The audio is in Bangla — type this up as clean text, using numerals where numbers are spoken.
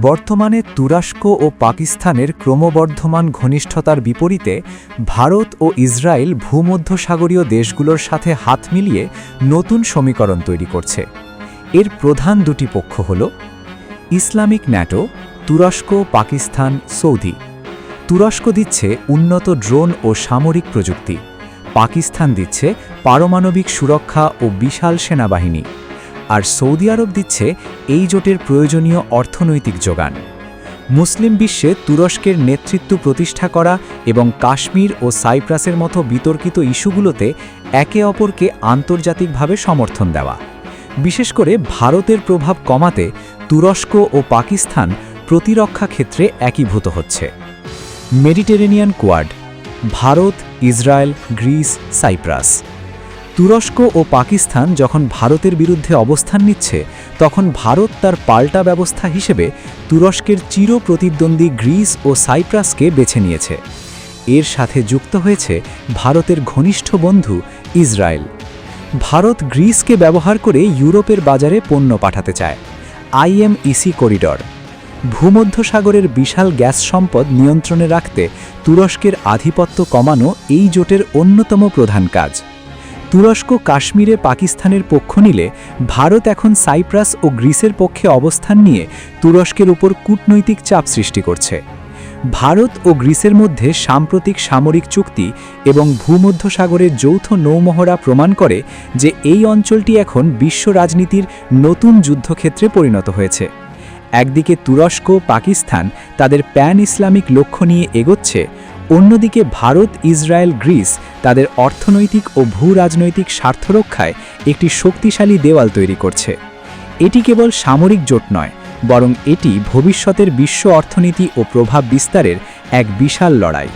বর্তমানে তুরস্ক ও পাকিস্তানের ক্রমবর্ধমান ঘনিষ্ঠতার বিপরীতে ভারত ও ইসরায়েল ভূমধ্যসাগরীয় দেশগুলোর সাথে হাত মিলিয়ে নতুন সমীকরণ তৈরি করছে। এর প্রধান দুটি পক্ষ হল ইসলামিক ন্যাটো, তুরস্ক, পাকিস্তান, সৌদি। তুরস্ক দিচ্ছে উন্নত ড্রোন ও সামরিক প্রযুক্তি, পাকিস্তান দিচ্ছে পারমাণবিক সুরক্ষা ও বিশাল সেনাবাহিনী, আর সৌদি আরব দিচ্ছে এই জোটের প্রয়োজনীয় অর্থনৈতিক যোগান। মুসলিম বিশ্বে তুরস্কের নেতৃত্ব প্রতিষ্ঠা করা এবং কাশ্মীর ও সাইপ্রাসের মতো বিতর্কিত ইস্যুগুলোতে একে অপরকে আন্তর্জাতিকভাবে সমর্থন দেওয়া। বিশেষ করে ভারতের প্রভাব কমাতে তুরস্ক ও পাকিস্তান প্রতিরক্ষা ক্ষেত্রে একীভূত হচ্ছে। Mediterranean Quad: Bharat, Israel, Greece, Cyprus. তুরস্ক ও পাকিস্তান যখন ভারতের বিরুদ্ধে অবস্থান নিচ্ছে, তখন ভারত তার পাল্টা ব্যবস্থা হিসেবে তুরস্কের চির প্রতিদ্বন্দ্বী গ্রিস ও সাইপ্রাসকে বেছে নিয়েছে। এর সাথে যুক্ত হয়েছে ভারতের ঘনিষ্ঠ বন্ধু ইসরায়েল। ভারত গ্রিসকে ব্যবহার করে ইউরোপের বাজারে পণ্য পাঠাতে চায়। IMEC করিডর: ভূমধ্যসাগরের বিশাল গ্যাস সম্পদ নিয়ন্ত্রণে রাখতে তুরস্কের আধিপত্য কমানো এই জোটের অন্যতম প্রধান কাজ। তুরস্ক কাশ্মীরে পাকিস্তানের পক্ষ নিলে ভারত এখন সাইপ্রাস ও গ্রিসের পক্ষে অবস্থান নিয়ে তুরস্কের উপর কূটনৈতিক চাপ সৃষ্টি করছে। ভারত ও গ্রিসের মধ্যে সাম্প্রতিক সামরিক চুক্তি এবং ভূমধ্যসাগরের যৌথ নৌমহড়া প্রমাণ করে যে এই অঞ্চলটি এখন বিশ্ব রাজনীতির নতুন যুদ্ধক্ষেত্রে পরিণত হয়েছে। একদিকে তুরস্ক, পাকিস্তান তাদের প্যান ইসলামিক লক্ষ্য নিয়ে এগোচ্ছে, অন্যদিকে ভারত, ইসরায়েল, গ্রিস তাদের অর্থনৈতিক ও ভূ-রাজনৈতিক স্বার্থ রক্ষায় একটি শক্তিশালী দেওয়াল তৈরি করছে। এটি কেবল সামরিক জোট নয়, বরং এটি ভবিষ্যতের বিশ্ব অর্থনীতি ও প্রভাব বিস্তারের এক বিশাল লড়াই।